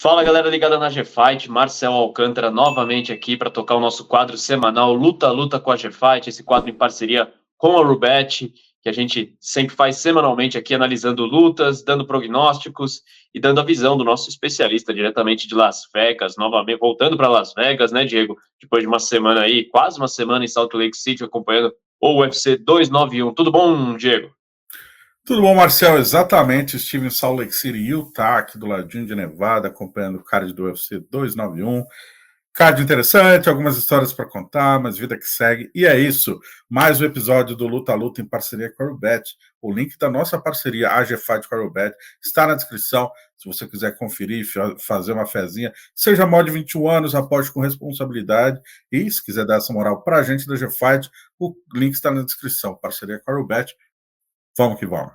Fala galera ligada na G-Fight, Marcel Alcântara novamente aqui para tocar o nosso quadro semanal Luta a Luta com a G-Fight, esse quadro em parceria com a Rubet, que a gente sempre faz semanalmente aqui analisando lutas, dando prognósticos e dando a visão do nosso especialista diretamente de Las Vegas, novamente voltando para Las Vegas, né, Diego? Depois de uma semana aí, quase uma semana em Salt Lake City acompanhando o UFC 291. Tudo bom, Diego? Tudo bom, Marcel? Exatamente. Estive em Salt Lake City, Utah, aqui do ladinho de Nevada, acompanhando o card do UFC 291. Card interessante, algumas histórias para contar, mas vida que segue. E é isso. Mais um episódio do Luta a Luta em parceria com a Rubet. O link da nossa parceria, a G-Fight com a Rubet, está na descrição. Se você quiser conferir, fazer uma fezinha, seja maior de 21 anos, aposte com responsabilidade. E se quiser dar essa moral para a gente da G-Fight, o link está na descrição. Parceria com a Rubet. Vamos que vamos.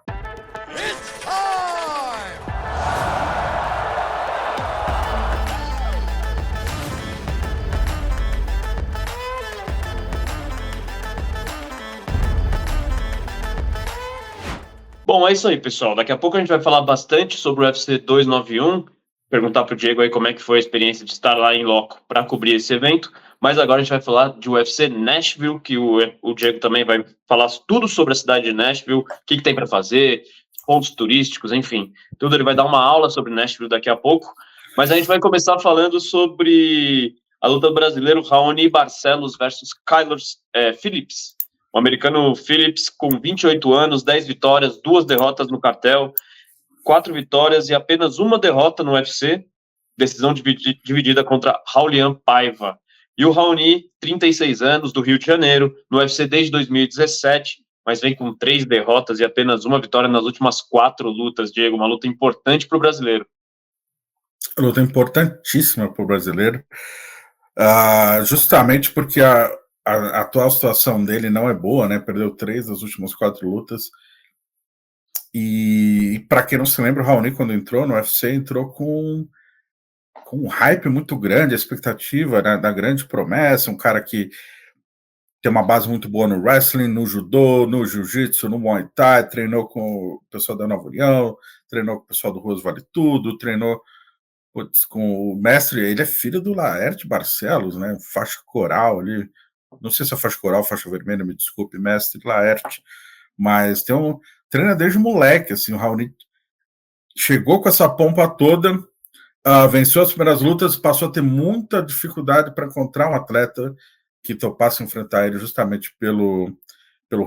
Bom, é isso aí, pessoal. Daqui a pouco a gente vai falar bastante sobre o UFC 291, perguntar para o Diego aí como é que foi a experiência de estar lá em loco para cobrir esse evento, mas agora a gente vai falar de UFC Nashville, que o Diego também vai falar tudo sobre a cidade de Nashville, o que tem para fazer, pontos turísticos, enfim, tudo. Ele vai dar uma aula sobre Nashville daqui a pouco, mas a gente vai começar falando sobre a luta brasileira, Raoni Barcelos versus Kyler Phillips. O americano Phillips, com 28 anos, 10 vitórias, 2 derrotas no cartel, 4 vitórias e apenas uma derrota no UFC, decisão dividida contra Raulian Paiva. E o Raoni, 36 anos, do Rio de Janeiro, no UFC desde 2017, mas vem com 3 derrotas e apenas uma vitória nas últimas 4 lutas, Diego, uma luta importante para o brasileiro. Luta importantíssima para o brasileiro, justamente porque a atual situação dele não é boa, né? Perdeu 3 das últimas 4 lutas. E para quem não se lembra, o Raoni, quando entrou no UFC, entrou com um hype muito grande, a expectativa, né, da grande promessa, um cara que tem uma base muito boa no wrestling, no judô, no jiu-jitsu, no muay thai, treinou com o pessoal da Nova União, treinou com o pessoal do Ruas Vale Tudo, treinou com o mestre, ele é filho do Laerte Barcelos, né? Faixa coral ali. Não sei se é faixa coral, faixa vermelha, me desculpe, mestre Laerte. Mas treina desde moleque, assim, o Raoni chegou com essa pompa toda, venceu as primeiras lutas, passou a ter muita dificuldade para encontrar um atleta que topasse enfrentar ele justamente pelo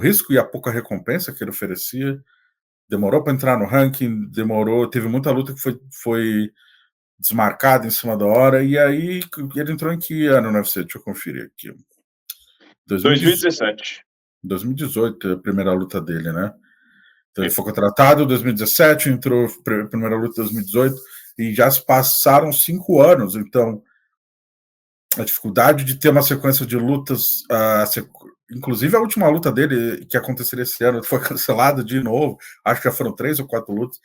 risco e a pouca recompensa que ele oferecia. Demorou para entrar no ranking, teve muita luta que foi desmarcado em cima da hora, e aí ele entrou em que ano no UFC? Deixa eu conferir aqui. 2017. 2018, a primeira luta dele, né? Então ele foi contratado em 2017, entrou a primeira luta em 2018, e já se passaram 5 anos, então a dificuldade de ter uma sequência de lutas, inclusive a última luta dele, que aconteceria esse ano, foi cancelada de novo, acho que já foram 3 ou 4 lutas.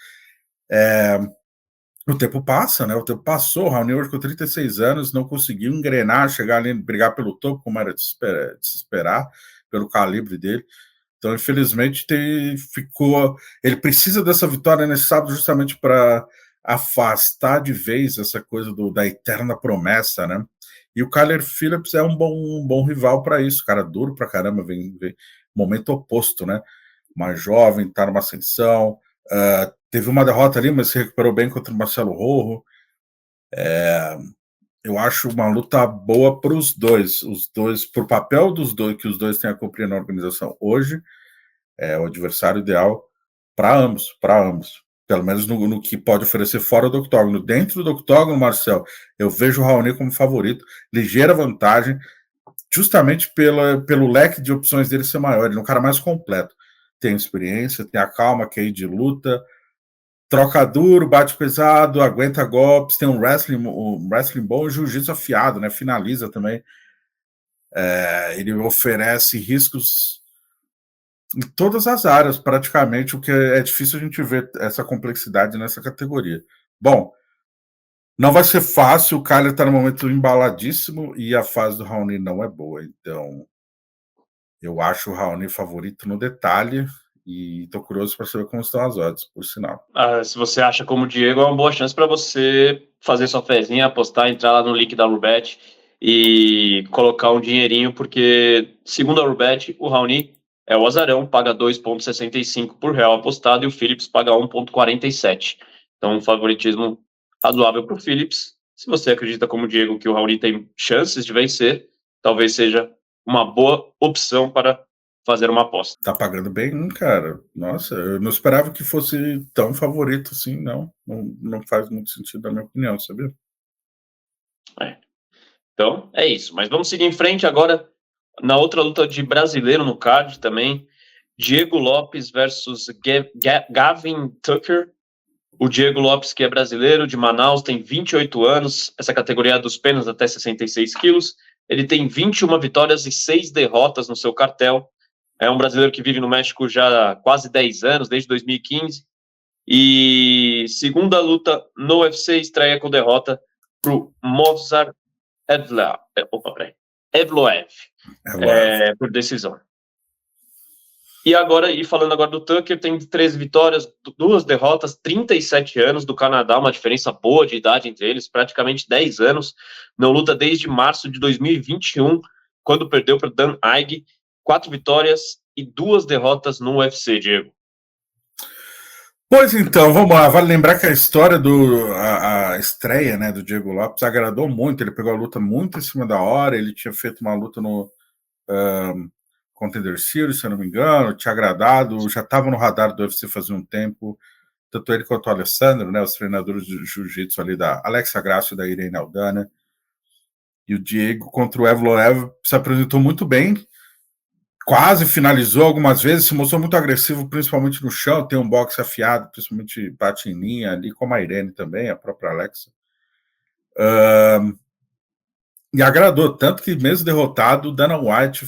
O tempo passa, né? O tempo passou. O Raoni hoje com 36 anos não conseguiu engrenar, chegar ali, brigar pelo topo, como era de se esperar, pelo calibre dele. Então, infelizmente, ele precisa dessa vitória nesse sábado justamente para afastar de vez essa coisa da eterna promessa, né? E o Kyler Phillips é um bom rival para isso. Cara duro pra caramba, vem momento oposto, né? Mais jovem, tá numa ascensão. Teve uma derrota ali, mas se recuperou bem contra o Marcelo Rojo. Eu acho uma luta boa para os dois, para o papel dos dois, que os dois têm a cumprir na organização hoje, é o adversário ideal para ambos. Pelo menos no que pode oferecer fora do octógono. Dentro do octógono, Marcel, eu vejo o Raoni como favorito, ligeira vantagem, justamente pelo leque de opções dele ser maior. Ele é um cara mais completo. Tem experiência, tem a calma que é de luta, troca duro, bate pesado, aguenta golpes, tem um wrestling bom e jiu-jitsu afiado, né? Finaliza também. Ele oferece riscos em todas as áreas, praticamente, o que é difícil a gente ver essa complexidade nessa categoria. Bom, não vai ser fácil, o Kyler está no momento embaladíssimo e a fase do Raoni não é boa, então eu acho o Raoni favorito no detalhe. E estou curioso para saber como estão as odds, por sinal. Se você acha como o Diego, é uma boa chance para você fazer sua fezinha, apostar, entrar lá no link da Rubet e colocar um dinheirinho, porque, segundo a Rubet, o Raoni é o azarão, paga 2,65 por real apostado e o Phillips paga 1,47. Então, um favoritismo razoável para o Phillips. Se você acredita, como o Diego, que o Raoni tem chances de vencer, talvez seja uma boa opção para fazer uma aposta. Tá pagando bem, cara. Nossa, eu não esperava que fosse tão favorito assim, não. Não faz muito sentido, na minha opinião, sabia? Então, é isso. Mas vamos seguir em frente agora na outra luta de brasileiro no card também. Diego Lopes versus Gavin Tucker. O Diego Lopes, que é brasileiro, de Manaus, tem 28 anos. Essa categoria é dos penas até 66 quilos. Ele tem 21 vitórias e 6 derrotas no seu cartel. É um brasileiro que vive no México já há quase 10 anos, desde 2015. E segunda luta no UFC, estreia com derrota para o Movsar Evloev, por decisão. E agora, falando agora do Tucker, tem 13 vitórias, 2 derrotas, 37 anos, do Canadá, uma diferença boa de idade entre eles, praticamente 10 anos, não luta desde março de 2021, quando perdeu para Dan Ige, 4 vitórias e 2 derrotas no UFC, Diego. Pois então, vamos lá. Vale lembrar que a história a estreia, né, do Diego Lopes agradou muito. Ele pegou a luta muito em cima da hora. Ele tinha feito uma luta no Contender Series, se eu não me engano, tinha agradado. Já estava no radar do UFC fazia um tempo. Tanto ele quanto o Alessandro, né, os treinadores de jiu-jitsu ali da Alexa Grasso e da Irene Aldana. E o Diego contra o Evloev se apresentou muito bem. Quase finalizou algumas vezes, se mostrou muito agressivo, principalmente no chão, tem um boxe afiado, principalmente bate em linha ali, como a Irene também, a própria Alexa. E agradou, tanto que mesmo derrotado, o Dana White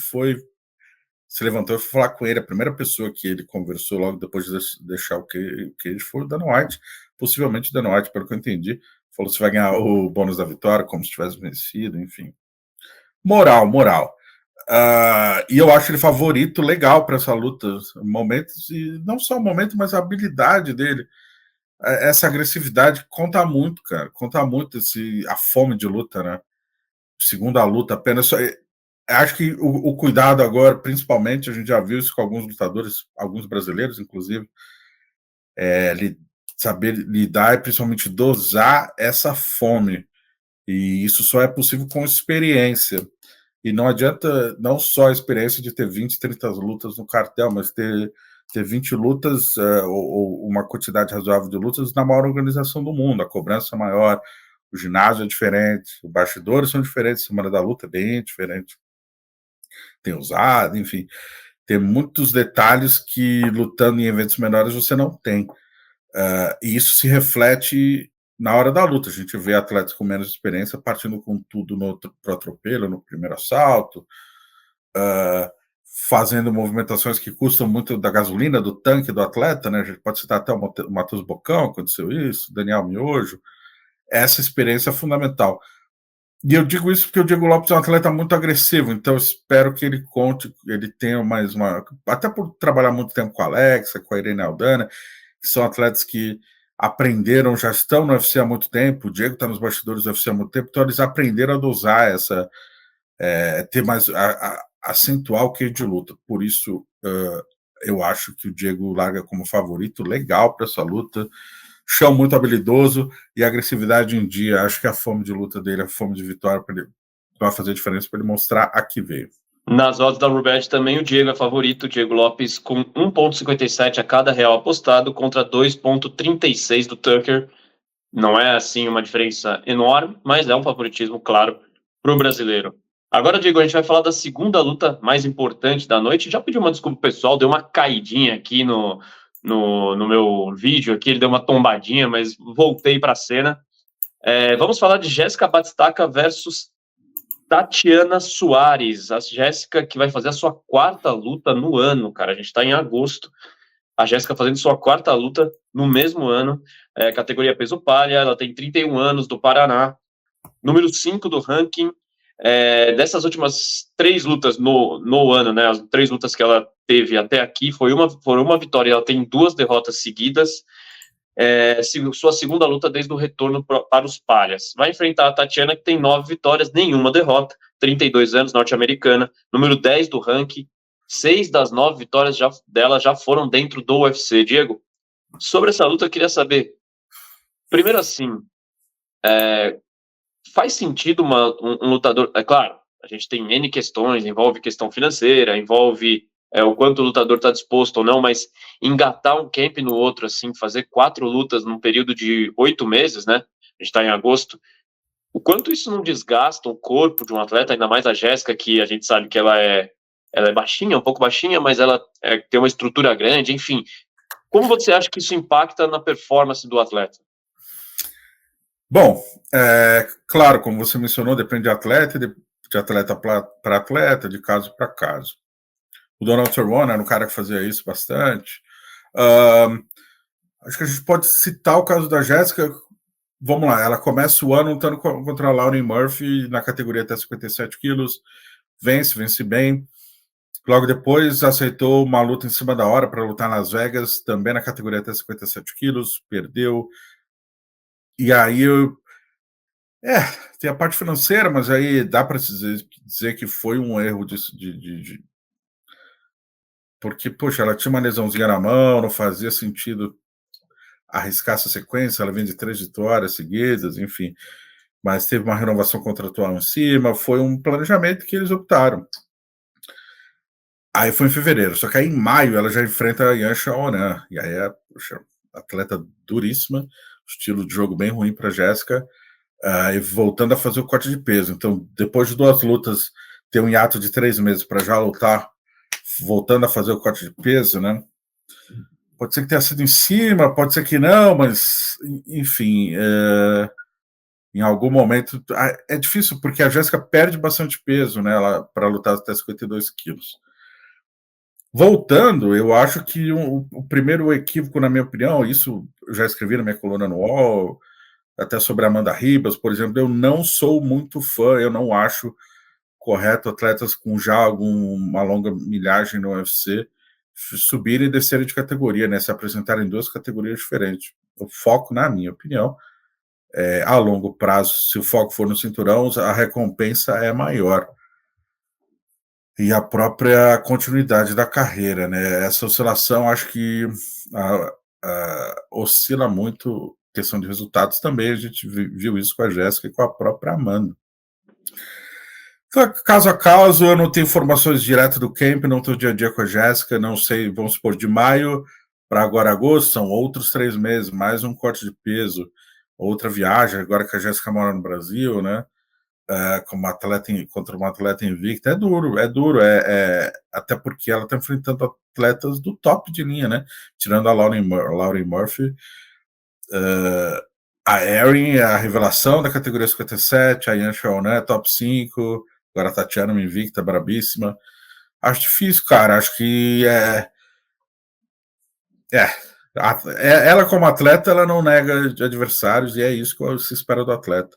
se levantou e foi falar com ele. A primeira pessoa que ele conversou logo depois de deixar o cage foi o Dana White, possivelmente o Dana White, pelo que eu entendi, falou se vai ganhar o bônus da vitória, como se tivesse vencido, enfim. Moral. E eu acho ele favorito legal para essa luta, momentos, e não só o momento, mas a habilidade dele, essa agressividade conta muito, cara, conta muito a fome de luta, né? Segunda luta apenas. Acho que o cuidado agora, principalmente, a gente já viu isso com alguns lutadores, alguns brasileiros, inclusive, saber lidar e principalmente dosar essa fome. E isso só é possível com experiência. E não adianta não só a experiência de ter 20, 30 lutas no cartel, mas ter 20 lutas ou uma quantidade razoável de lutas na maior organização do mundo. A cobrança é maior, o ginásio é diferente, os bastidores são diferentes, a semana da luta é bem diferente. Tem usado, enfim. Tem muitos detalhes que lutando em eventos menores você não tem. E isso se reflete na hora da luta. A gente vê atletas com menos experiência partindo com tudo pro atropelo, no primeiro assalto, fazendo movimentações que custam muito da gasolina, do tanque do atleta, né? A gente pode citar até o Matheus Bocão, aconteceu isso, Daniel Miojo. Essa experiência é fundamental. E eu digo isso porque o Diego Lopes é um atleta muito agressivo, então eu espero que ele tenha mais uma... Até por trabalhar muito tempo com a Alexa, com a Irene Aldana, que são atletas que aprenderam, já estão no UFC há muito tempo, o Diego está nos bastidores do UFC há muito tempo, então eles aprenderam a dosar ter mais, acentuar o que de luta. Por isso, eu acho que o Diego larga como favorito, legal para essa luta, chão muito habilidoso e agressividade em dia. Acho que a fome de luta dele, a fome de vitória, vai fazer diferença para ele mostrar a que veio. Nas odds da Rubet também o Diego é favorito, o Diego Lopes com 1,57 a cada real apostado contra 2,36 do Tucker. Não é assim uma diferença enorme, mas é um favoritismo, claro, para o brasileiro. Agora, Diego, a gente vai falar da segunda luta mais importante da noite. Já pedi uma desculpa pessoal, deu uma caidinha aqui no meu vídeo, aqui ele deu uma tombadinha, mas voltei para a cena. Vamos falar de Jéssica Batistaca versus Tatiana Suárez, a Jéssica que vai fazer a sua 4ª luta no ano, cara. A gente está em agosto. A Jéssica fazendo sua 4ª luta no mesmo ano, categoria peso palha. Ela tem 31 anos, do Paraná, número 5 do ranking. Dessas últimas 3 lutas no ano, né? As 3 lutas que ela teve até aqui foram uma vitória. Ela tem 2 derrotas seguidas. sua segunda luta desde o retorno para os palhas. Vai enfrentar a Tatiana, que tem 9 vitórias, nenhuma derrota, 32 anos, norte-americana, número 10 do ranking, 6 das 9 vitórias dela já foram dentro do UFC. Diego, sobre essa luta eu queria saber, primeiro assim, faz sentido um lutador... É claro, a gente tem N questões, envolve questão financeira, envolve o quanto o lutador está disposto ou não, mas engatar um camp no outro, assim, fazer 4 lutas num período de 8 meses, né? A gente está em agosto. O quanto isso não desgasta o corpo de um atleta, ainda mais a Jéssica, que a gente sabe que ela é baixinha, um pouco baixinha, mas ela tem uma estrutura grande, enfim. Como você acha que isso impacta na performance do atleta? Bom, claro, como você mencionou, depende de atleta, de atleta para atleta, de caso para caso. O Donald Cerrone era um cara que fazia isso bastante. Acho que a gente pode citar o caso da Jéssica. Vamos lá, ela começa o ano lutando contra a Lauren Murphy na categoria até 57 quilos, vence bem. Logo depois aceitou uma luta em cima da hora para lutar em Las Vegas, também na categoria até 57 quilos, perdeu. E aí tem a parte financeira, mas aí dá para dizer que foi um erro porque, poxa, ela tinha uma lesãozinha na mão, não fazia sentido arriscar essa sequência, ela vem de 3 vitórias seguidas, enfim, mas teve uma renovação contratual em cima, foi um planejamento que eles optaram. Aí foi em fevereiro, só que aí em maio ela já enfrenta a Yan Xiaonan, e aí poxa, atleta duríssima, estilo de jogo bem ruim para Jéssica, e voltando a fazer o corte de peso. Então, depois de 2 lutas, ter um hiato de 3 meses para já lutar, voltando a fazer o corte de peso, né? Pode ser que tenha sido em cima, pode ser que não, mas, enfim, em algum momento... É difícil, porque a Jéssica perde bastante peso, né, para lutar até 52 quilos. Voltando, eu acho que o primeiro equívoco, na minha opinião, isso eu já escrevi na minha coluna no UOL, até sobre a Amanda Ribas, por exemplo, eu não sou muito fã, eu não acho correto atletas com já uma longa milhagem no UFC subirem e descerem de categoria, né, se apresentarem em 2 categorias diferentes. O foco, na minha opinião, a longo prazo, se o foco for no cinturão, a recompensa é maior. E a própria continuidade da carreira, né? Essa oscilação, acho que oscila muito, questão de resultados também, a gente viu isso com a Jéssica e com a própria Amanda. Então, caso a caso, eu não tenho informações diretas do camp, não estou dia a dia com a Jéssica, não sei, vamos supor, de maio para agora agosto, são outros 3 meses, mais um corte de peso, outra viagem, agora que a Jéssica mora no Brasil, né? Como atleta contra uma atleta invicta, é duro, até porque ela está enfrentando atletas do top de linha, né? Tirando a Lauren Murphy, a Erin, a revelação da categoria 57, a Yan Xiaonan, top 5, agora a Tatiana, uma invicta, brabíssima. Acho difícil, cara, acho que ela como atleta, ela não nega adversários e é isso que se espera do atleta.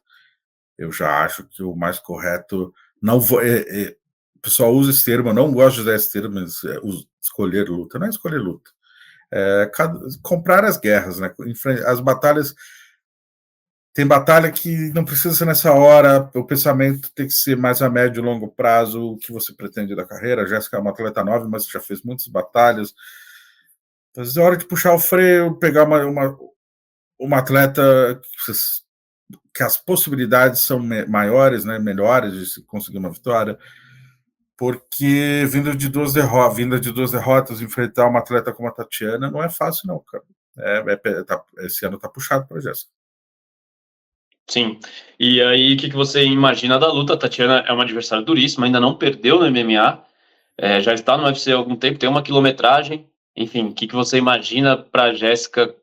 Eu já acho que o mais correto não vou. O pessoal usa esse termo, eu não gosto de usar esse termo, mas escolher luta. Não é escolher luta. Comprar as guerras, né? As batalhas. Tem batalha que não precisa ser nessa hora, o pensamento tem que ser mais a médio e longo prazo, o que você pretende da carreira. A Jéssica é uma atleta nova, mas já fez muitas batalhas. Então, às vezes é hora de puxar o freio, pegar uma atleta que as possibilidades são maiores, né, melhores de se conseguir uma vitória, porque vindo de 2 derrotas, enfrentar uma atleta como a Tatiana não é fácil, não, cara. Esse ano tá puxado para a Jéssica. Sim. E aí, o que você imagina da luta? A Tatiana é uma adversária duríssima, ainda não perdeu no MMA, já está no UFC há algum tempo, tem uma quilometragem. Enfim, o que você imagina para a Jéssica,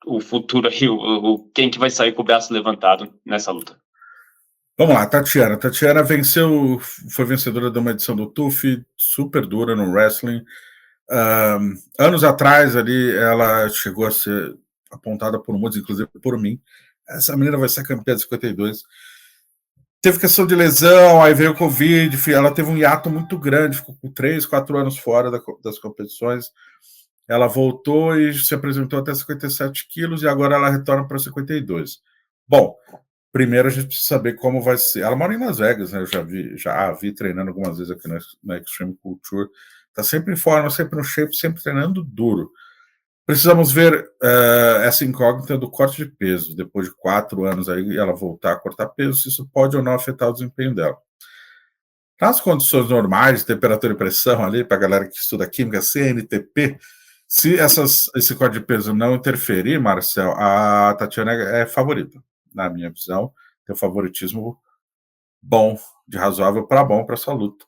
o futuro aí, quem que vai sair com o braço levantado nessa luta? Vamos lá, Tatiana. Tatiana venceu, foi vencedora de uma edição do TUF, super dura no wrestling. Anos atrás ali, ela chegou a ser apontada por muitos, inclusive por mim. Essa menina vai ser campeã de 52. Teve questão de lesão, aí veio o Covid, ela teve um hiato muito grande, ficou com 3, 4 anos fora das competições. ela voltou e se apresentou até 57 quilos e agora ela retorna para 52. Bom, primeiro a gente precisa saber como vai ser. Ela mora em Las Vegas, né? Eu já a vi treinando algumas vezes aqui na Extreme Culture. Tá sempre em forma, sempre no shape, sempre treinando duro. Precisamos ver essa incógnita do corte de peso. Depois de 4 anos aí, ela voltar a cortar peso, se isso pode ou não afetar o desempenho dela. Nas condições normais, de temperatura e pressão ali, para a galera que estuda química, CNTP, se esse corte de peso não interferir, Marcel, a Tatiana é favorita, na minha visão. Tem um favoritismo bom, de razoável para bom para essa luta.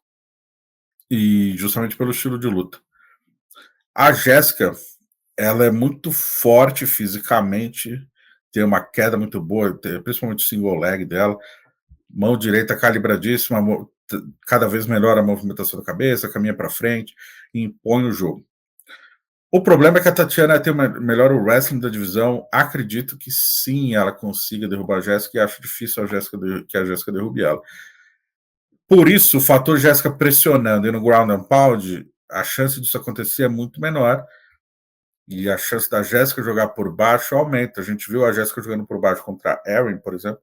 E justamente pelo estilo de luta. A Jéssica, ela é muito forte fisicamente, tem uma queda muito boa, principalmente o single leg dela, mão direita calibradíssima, cada vez melhor a movimentação da cabeça, caminha para frente, impõe o jogo. O problema é que a Tatiana tem melhor o wrestling da divisão. Acredito que sim, ela consiga derrubar a Jéssica e acho difícil que a Jéssica derrube ela. Por isso, o fator Jéssica pressionando e no ground and pound, a chance disso acontecer é muito menor. E a chance da Jéssica jogar por baixo aumenta. A gente viu a Jéssica jogando por baixo contra a Erin, por exemplo.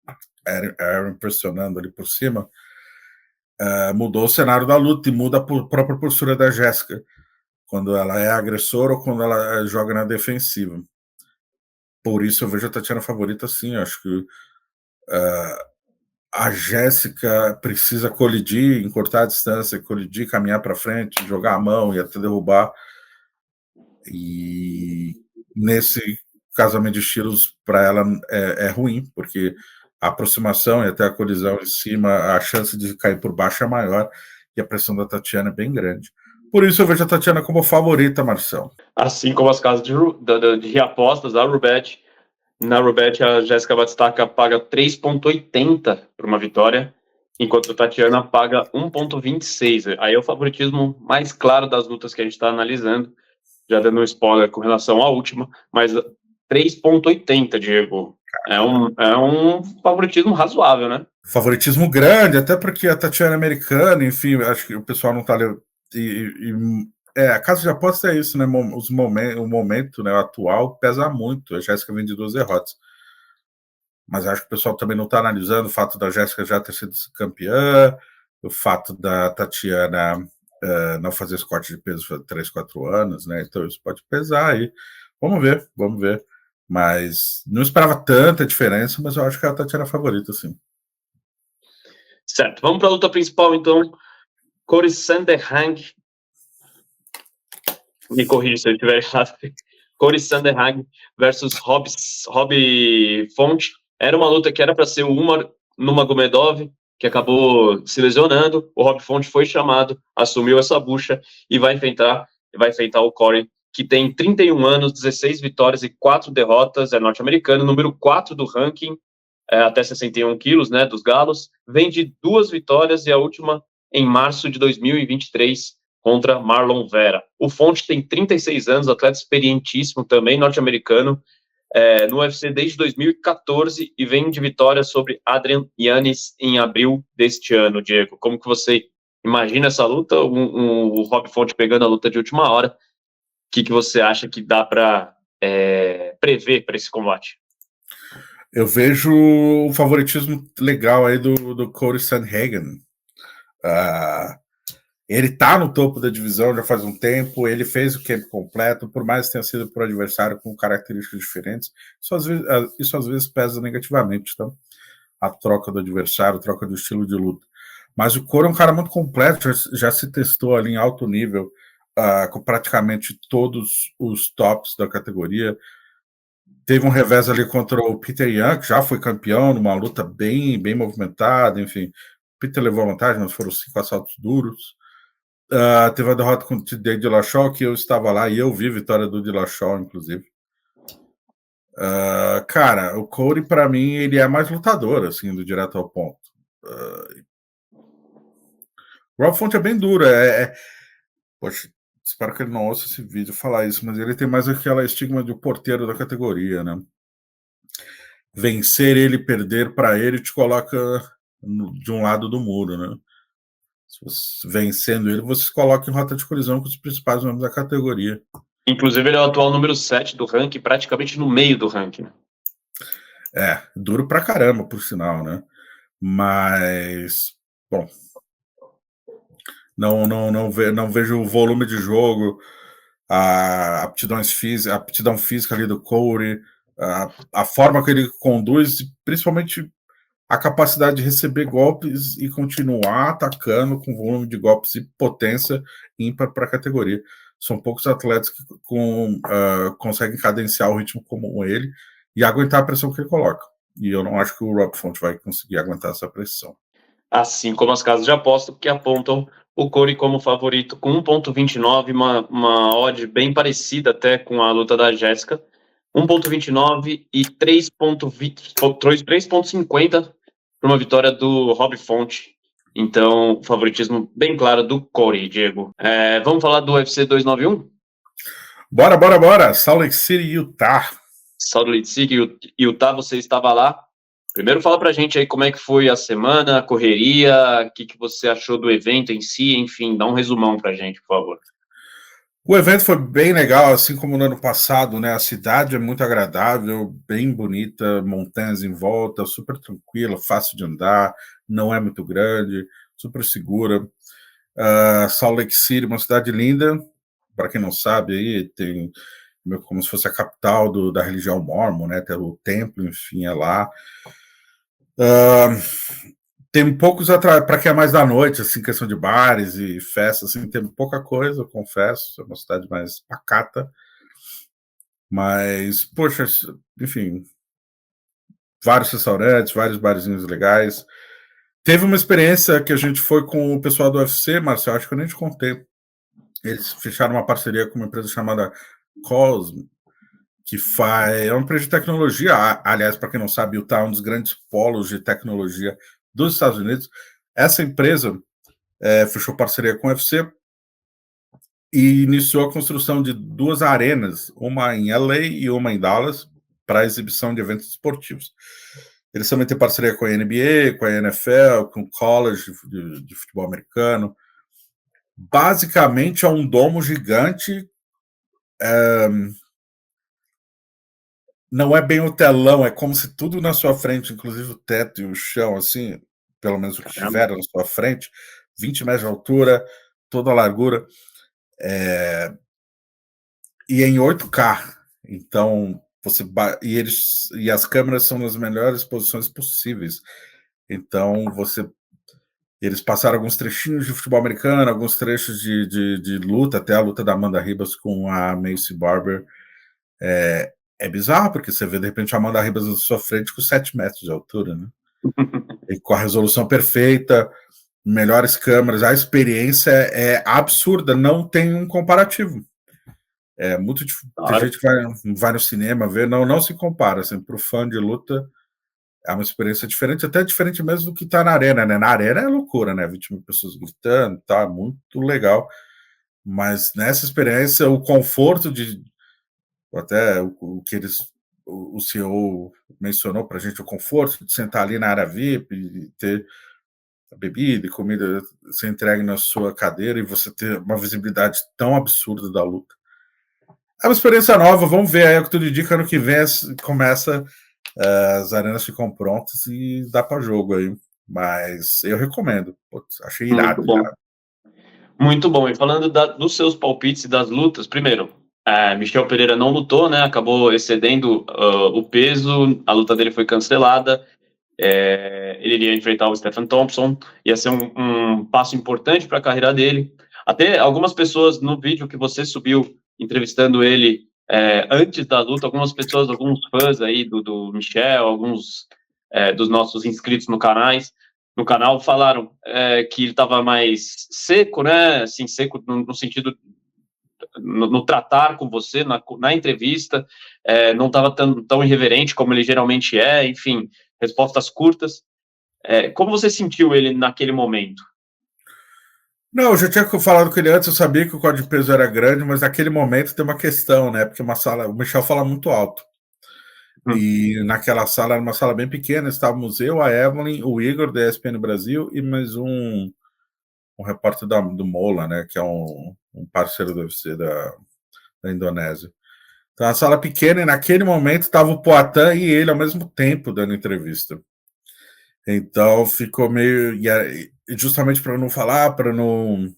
A Erin pressionando ali por cima. Mudou o cenário da luta e muda a própria postura da Jéssica. Quando ela é agressora ou quando ela joga na defensiva. Por isso eu vejo a Tatiana favorita, sim. Acho que a Jéssica precisa colidir, encurtar a distância, colidir, caminhar para frente, jogar a mão e até derrubar. E nesse casamento de estilos, para ela é ruim, porque a aproximação e até a colisão em cima, a chance de cair por baixo é maior e a pressão da Tatiana é bem grande. Por isso eu vejo a Tatiana como favorita, Marcelo. Assim como as casas de apostas, a Rubet. Na Rubet, a Jéssica Batistaca paga 3,80 para uma vitória, enquanto a Tatiana paga 1,26. Aí é o favoritismo mais claro das lutas que a gente está analisando. Já dando um spoiler com relação à última, mas 3,80, Diego. É um favoritismo razoável, né? Favoritismo grande, até porque a Tatiana é americana, enfim, acho que o pessoal não está. A casa de aposta é isso, né? O momento, né, o atual pesa muito. A Jéssica vem de 2 derrotas. Mas acho que o pessoal também não está analisando o fato da Jéssica já ter sido campeã, o fato da Tatiana não fazer esse corte de peso há 3, 4 anos, né? Então isso pode pesar aí. Vamos ver. Mas não esperava tanta diferença, mas eu acho que a Tatiana é a favorita, sim. Certo, vamos para a luta principal, então. Cory Sandhagen. Me corrija se eu estiver errado. Cory Sandhagen versus Rob Font. Era uma luta que era para ser o Umar Nurmagomedov, que acabou se lesionando. O Rob Font foi chamado, assumiu essa bucha e vai enfrentar o Cory, que tem 31 anos, 16 vitórias e 4 derrotas, é norte-americano, número 4 do ranking, até 61 quilos, né, dos galos. Vem de 2 vitórias e a última em março de 2023, contra Marlon Vera. O Font tem 36 anos, atleta experientíssimo também, norte-americano, no UFC desde 2014 e vem de vitória sobre Adrian Yannis em abril deste ano, Diego. Como que você imagina essa luta? O Rob Font pegando a luta de última hora. O que você acha que dá para prever para esse combate? Eu vejo um favoritismo legal aí do Cory Sandhagen. Ele está no topo da divisão já faz um tempo, ele fez o camp completo, por mais que tenha sido por adversário com características diferentes, isso às vezes pesa negativamente, tá? A troca do adversário, a troca do estilo de luta. Mas o Cory é um cara muito completo, já se testou ali em alto nível, com praticamente todos os tops da categoria. Teve um revés ali contra o Peter Yan, que já foi campeão, numa luta bem movimentada, enfim. O Peter levou a vantagem, mas foram 5 assaltos duros. Teve a derrota com o Tadej Dillashaw, que eu estava lá e eu vi a vitória do Dillashaw, inclusive. Cara, o Cory, para mim, ele é mais lutador, assim, do direto ao ponto. O Rob Font é bem duro, Poxa, espero que ele não ouça esse vídeo falar isso, mas ele tem mais aquela estigma de porteiro da categoria, né? Vencer ele, perder para ele, te coloca de um lado do muro, né? vencendo ele, você se coloca em rota de colisão com os principais nomes da categoria. Inclusive, ele é o atual número 7 do ranking, praticamente no meio do ranking. Duro pra caramba, por sinal, né? Mas, bom, não vejo o volume de jogo, a aptidão física ali do Corey, a forma que ele conduz, principalmente a capacidade de receber golpes e continuar atacando com volume de golpes e potência ímpar para a categoria. São poucos atletas que conseguem cadenciar o ritmo como ele e aguentar a pressão que ele coloca. E eu não acho que o Rob Font vai conseguir aguentar essa pressão. Assim como as casas de aposta, que apontam o Corey como favorito com 1,29, uma odd bem parecida até com a luta da Jéssica. 1,29 e 3,50 para uma vitória do Rob Font. Então, favoritismo bem claro do Corey, Diego. Vamos falar do UFC 291? Bora! Salt Lake City, Utah. Salt Lake City, Utah, você estava lá. Primeiro fala pra gente aí como é que foi a semana, a correria, o que você achou do evento em si, enfim, dá um resumão pra gente, por favor. O evento foi bem legal, assim como no ano passado, né? A cidade é muito agradável, bem bonita, montanhas em volta, super tranquila, fácil de andar, não é muito grande, super segura. Salt Lake City, uma cidade linda, para quem não sabe, aí tem como se fosse a capital da religião mormon, né? Tem o templo, enfim, é lá. Tem poucos para quem é mais da noite, assim, questão de bares e festas, assim, tem pouca coisa, eu confesso, é uma cidade mais pacata, mas, poxa, enfim, vários restaurantes, vários barzinhos legais. Teve uma experiência que a gente foi com o pessoal do UFC, Marcelo, acho que eu nem te contei. Eles fecharam uma parceria com uma empresa chamada Cosmo, que é uma empresa de tecnologia. Aliás, para quem não sabe, Utah é um dos grandes polos de tecnologia dos Estados Unidos. Essa empresa fechou parceria com o UFC e iniciou a construção de 2 arenas, uma em LA e uma em Dallas, para exibição de eventos esportivos. Eles também têm parceria com a NBA, com a NFL, com o college de futebol americano. Basicamente é um domo gigante. Não é bem o telão, é como se tudo na sua frente, inclusive o teto e o chão, assim, pelo menos o que estiver na sua frente, 20 metros de altura, toda a largura, e em 8K. Então, e as câmeras são nas melhores posições possíveis. Então, eles passaram alguns trechinhos de futebol americano, alguns trechos de luta, até a luta da Amanda Ribas com a Macy Barber. É bizarro, porque você vê, de repente, a Amanda Ribas na sua frente com 7 metros de altura, né? E com a resolução perfeita, melhores câmeras, a experiência é absurda, não tem um comparativo. É muito difícil. Tem gente que vai no cinema ver, não se compara. Assim, para o fã de luta, é uma experiência diferente, até diferente mesmo do que está na arena, né? Na arena é loucura, né? 20 mil pessoas gritando, tá muito legal. Mas nessa experiência, o conforto até o que o CEO mencionou para a gente, o conforto de sentar ali na área VIP e ter a bebida e comida ser entregue na sua cadeira e você ter uma visibilidade tão absurda da luta. É uma experiência nova, vamos ver aí o que tudo indica. Ano que vem começa, as arenas ficam prontas e dá para jogo aí. Mas eu recomendo. Putz, achei irado. Muito bom. Muito bom. E falando dos seus palpites e das lutas, primeiro, Michel Pereira não lutou, né? Acabou excedendo o peso, a luta dele foi cancelada. Ele iria enfrentar o Stephen Thompson, ia ser um passo importante para a carreira dele. Até algumas pessoas no vídeo que você subiu entrevistando ele antes da luta, alguns fãs aí do Michel, alguns dos nossos inscritos no canal falaram que ele estava mais seco, né? Assim, seco no sentido no tratar com você, na entrevista, não estava tão irreverente como ele geralmente é, enfim, respostas curtas. Como você sentiu ele naquele momento? Não, eu já tinha falado com ele antes, eu sabia que o código de peso era grande, mas naquele momento tem uma questão, né? Porque o Michel fala muito alto. E naquela sala, era uma sala bem pequena, estávamos eu, a Evelyn, o Igor, da ESPN Brasil, e mais um um repórter do Mola, né, que é um parceiro do UFC da Indonésia. Então, a sala pequena, e naquele momento estava o Poatan e ele ao mesmo tempo dando entrevista. Então, ficou meio... justamente para não falar, para não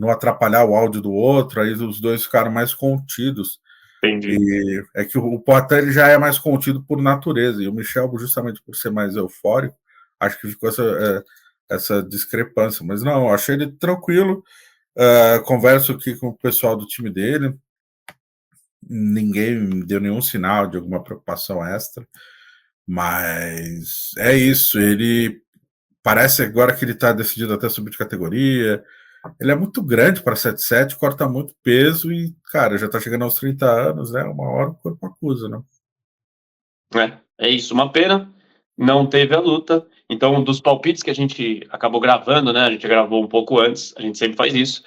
atrapalhar o áudio do outro, aí os dois ficaram mais contidos. Entendi. E é que o Poatan ele já é mais contido por natureza, e o Michel, justamente por ser mais eufórico, acho que ficou essa discrepância. Mas não, achei ele tranquilo. Converso aqui com o pessoal do time dele, ninguém deu nenhum sinal de alguma preocupação extra, mas é isso, ele parece agora que ele está decidido até subir de categoria, ele é muito grande para 7-7, corta muito peso e, cara, já está chegando aos 30 anos, né? Uma hora o corpo acusa, né? É isso, uma pena, não teve a luta. Então, dos palpites que a gente acabou gravando, né? A gente gravou um pouco antes, a gente sempre faz isso.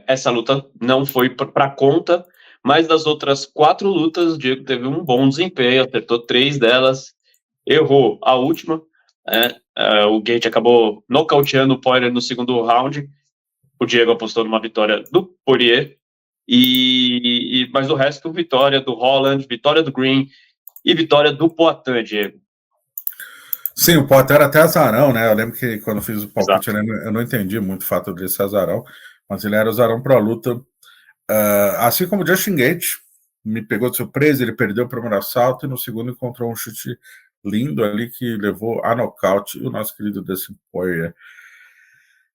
Essa luta não foi para conta, mas das outras 4 lutas, o Diego teve um bom desempenho, acertou 3 delas, errou a última. O Gate acabou nocauteando o Poirier no segundo round. O Diego apostou numa vitória do Poirier. Mas o resto, vitória do Holland, vitória do Green e vitória do Poatan, Diego. Sim, o Poatan era até azarão, né? Eu lembro que quando eu fiz o palpite, eu não entendi muito o fato dele ser azarão, mas ele era azarão para a luta. Assim como o Justin Gate, me pegou de surpresa, ele perdeu o primeiro assalto e no segundo encontrou um chute lindo ali que levou a nocaute o nosso querido Dustin Poirier.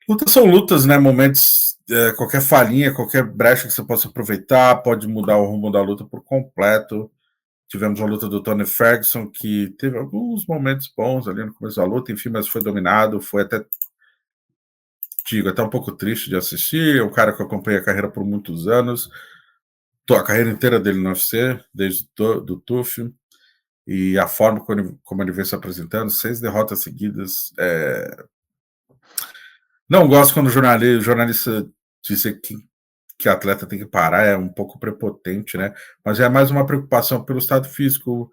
Lutas são lutas, né? Momentos, qualquer falhinha, qualquer brecha que você possa aproveitar pode mudar o rumo da luta por completo. Tivemos uma luta do Tony Ferguson que teve alguns momentos bons ali no começo da luta, enfim, mas foi dominado, foi até um pouco triste de assistir. É um cara que eu acompanhei a carreira por muitos anos, a carreira inteira dele no UFC, desde do TUF, e a forma como ele vem se apresentando, 6 derrotas seguidas. Não gosto quando o jornalista diz que atleta tem que parar, é um pouco prepotente, né? Mas é mais uma preocupação pelo estado físico,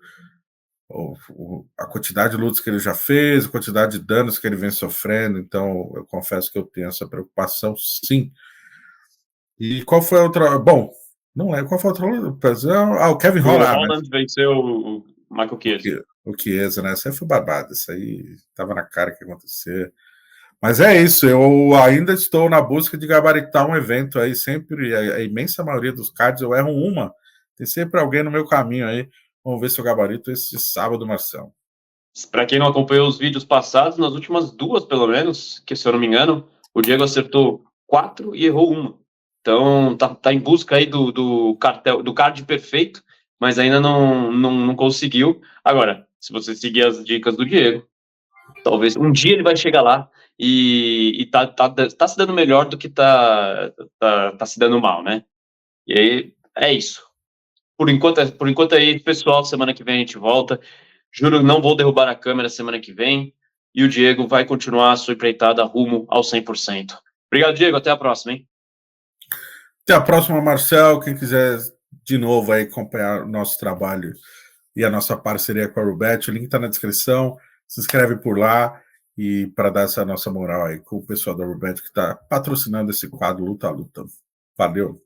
a quantidade de lutas que ele já fez, a quantidade de danos que ele vem sofrendo. Então, eu confesso que eu tenho essa preocupação, sim. E qual foi a outra? Bom, não lembro qual foi a outra luta. O Kevin Holland. O Holland venceu o Michael Chiesa. O Chiesa, né? Isso aí foi babado. Isso aí estava na cara que ia acontecer. Mas é isso, eu ainda estou na busca de gabaritar um evento aí, sempre, a imensa maioria dos cards eu erro uma, tem sempre alguém no meu caminho aí, vamos ver se eu gabarito esse sábado, Marcelo. Para quem não acompanhou os vídeos passados, nas últimas 2, pelo menos, que se eu não me engano, o Diego acertou 4 e errou 1. Então, tá em busca aí do card perfeito, mas ainda não conseguiu. Agora, se você seguir as dicas do Diego, talvez um dia ele vai chegar lá e tá se dando melhor do que tá se dando mal, né? E aí, é isso. Por enquanto é isso, pessoal. Semana que vem a gente volta. Juro, não vou derrubar a câmera semana que vem. E o Diego vai continuar a sua empreitada rumo ao 100%. Obrigado, Diego. Até a próxima, hein? Até a próxima, Marcel. Quem quiser de novo aí acompanhar o nosso trabalho e a nossa parceria com a Rubet, o link está na descrição. Se inscreve por lá e para dar essa nossa moral aí com o pessoal da Rubet que está patrocinando esse quadro Luta a Luta. Valeu!